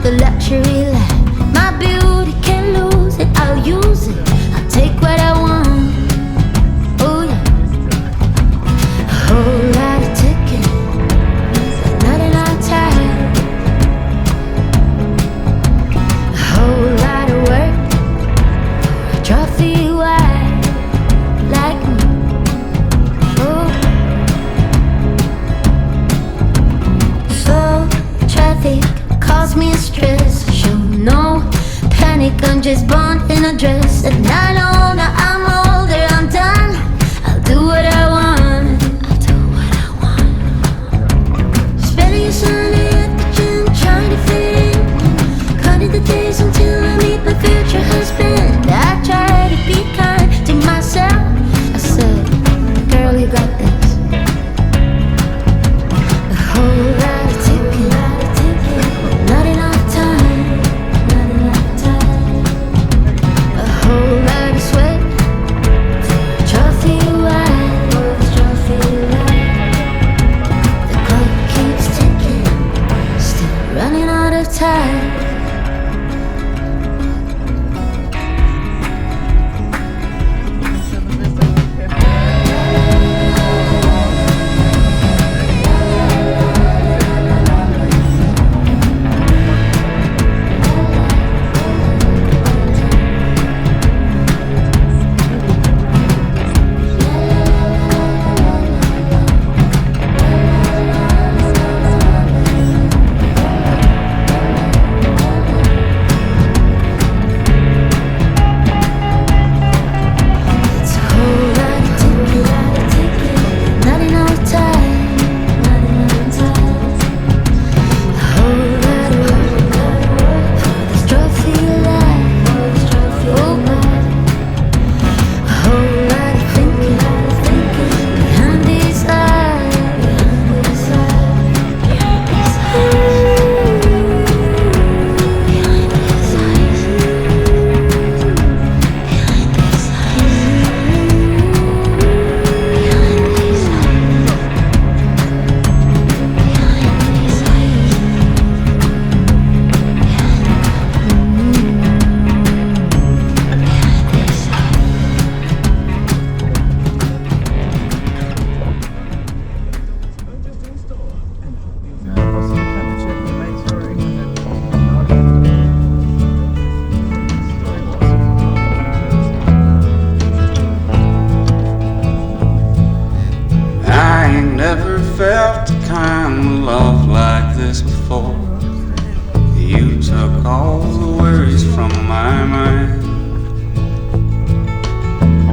the luxury life. My beauty can't lose it, I'll use it. I'll take what I want. Oh yeah. A whole lot of ticket, but not enough time. A whole lot of work for a trophy wife like me. Oh. So traffic cause me a stress. Show no panic, I'm just born in a dress. At 9 older, I'm older, I'm done. I'll do what I want. I'll do what I want. Spending a Sunday at the gym, trying to fit in. Counting the days until I meet my future husband. I try to be kind to myself. I said, girl, you got this. A whole lot of ticket, not enough time. A whole lot of sweat for a trophy wife. The clock keeps ticking, still running out of time. Never felt the kind of love like this before. You took all the worries from my mind.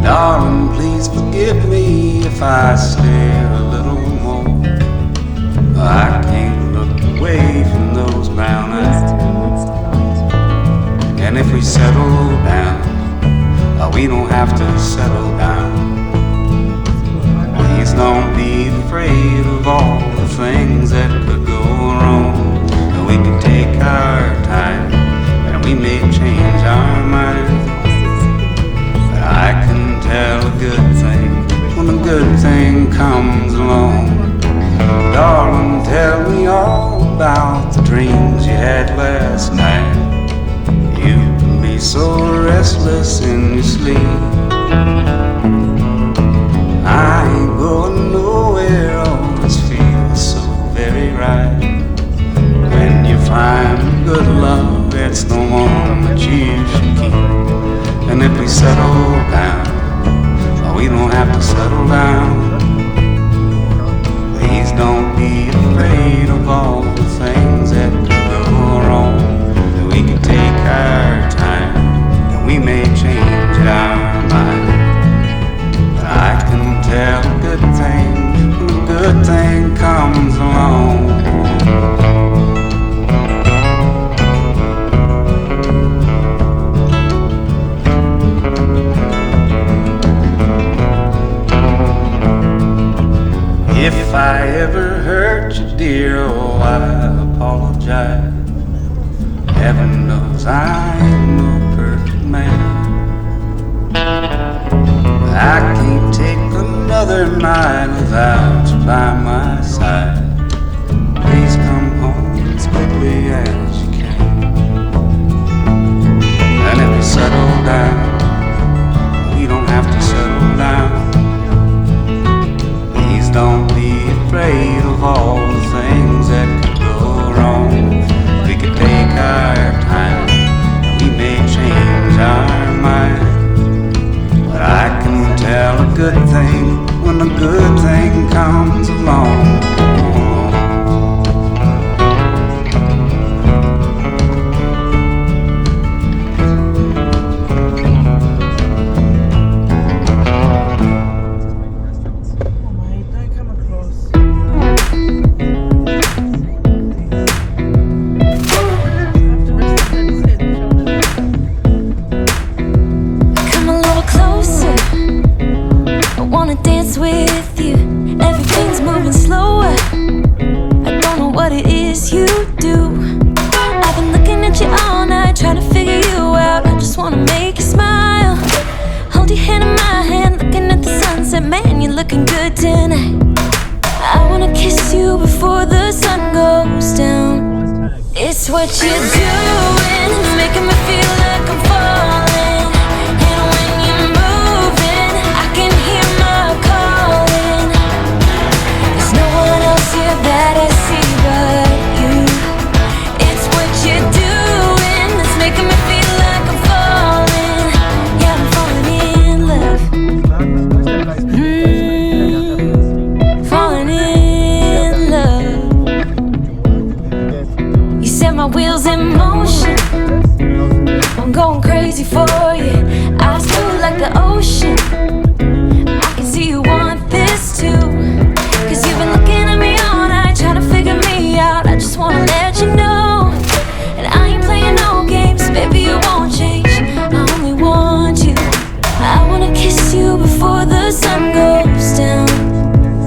Darling, please forgive me if I stare a little more. I can't look away from those brown eyes. And if we settle down, we don't have to settle down. Please don't be afraid of all the things that could go wrong. We can take our time and we may change our minds. But I can tell a good thing when a good thing comes along. Darling, tell me all about the dreams you had last night. You can be so restless in your sleep. I ain't going nowhere, all this feels so very right. When you find good love, it's the one that you should keep. And if we settle down, we don't have to settle down. Please don't be afraid of all the things that could go wrong. We can take our time and we may change our mind. I can tell a good thing when a good thing comes along. If I ever hurt you, dear, oh, I apologize. Heaven knows I ain't no perfect man. I can't take another night without you by my side. Please come home as quickly as you can. It's what you're doing, it's making me feel like I'm falling. And when you're moving, I can hear my calling. There's no one else here that I see but you. It's what you're doing, it's making me feel like I'm falling. Yeah, I'm falling in love. Falling in love. You set my wheels in motion, I'm going crazy for you. Eyes blue like the ocean, I can see you want this too. Cause you've been looking at me all night, trying to figure me out. I just wanna let you know, and I ain't playing no games, baby, you won't change. I only want you. I wanna kiss you before the sun goes down.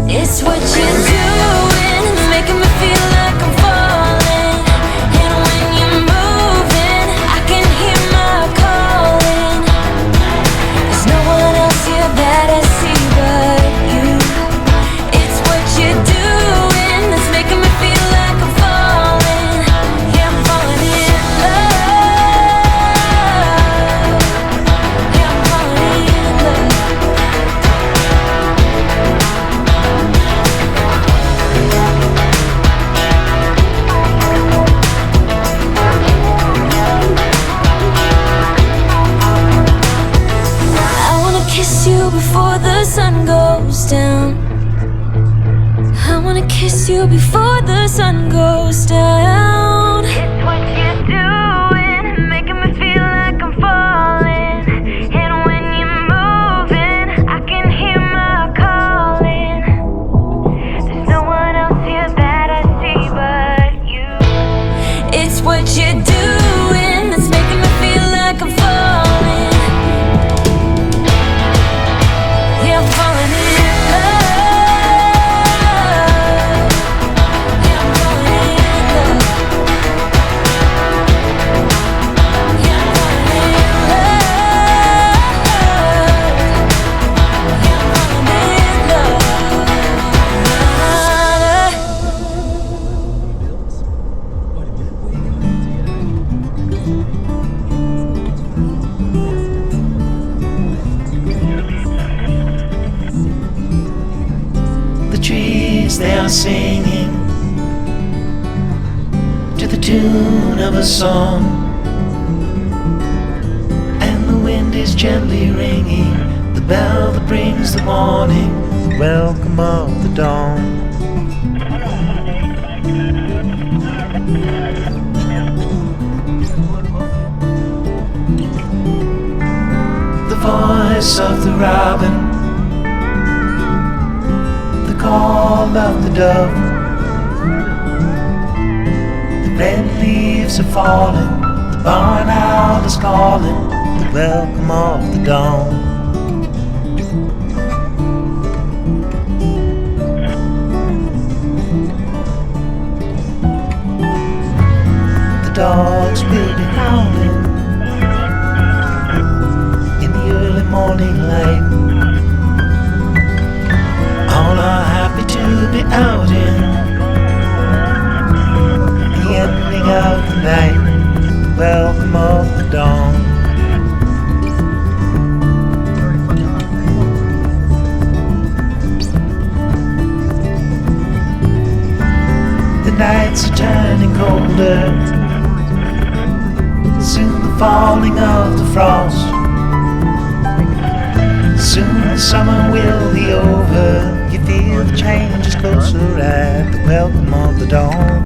It's what you're doing, it's making me feel like I'm falling. And when you're moving, I can hear my calling. There's no one else here that I see but you. It's what you're doing, it's making me feel like I'm falling. Yeah, I'm falling in love. Yeah, I'm falling in love. I wanna kiss you before the sun goes down. I wanna kiss you before the sun goes down. It's what you're doing, making me feel like I'm falling. And when you're moving, I can hear my calling. There's no one else here that I see but you. It's what you're doing, it's making me feel like I'm falling. Yeah, I'm falling in love. Yeah, I'm falling in love. Yeah, I'm falling in love. Yeah, I'm falling in love. The trees, they are singing to the tune of a song, and the wind is gently ringing the bell that brings the morning, the welcome of the dawn. The voice of the robin, the call of the dove, the red leaves are falling, the barn owl is calling, the welcome of the dawn. The dogs will be howling in the early morning light. All are happy to be out in the ending of the night, welcome of the dawn. The nights are turning colder, soon the falling of the frost. Soon the summer will be over. You feel the change is closer at the welcome of the dawn.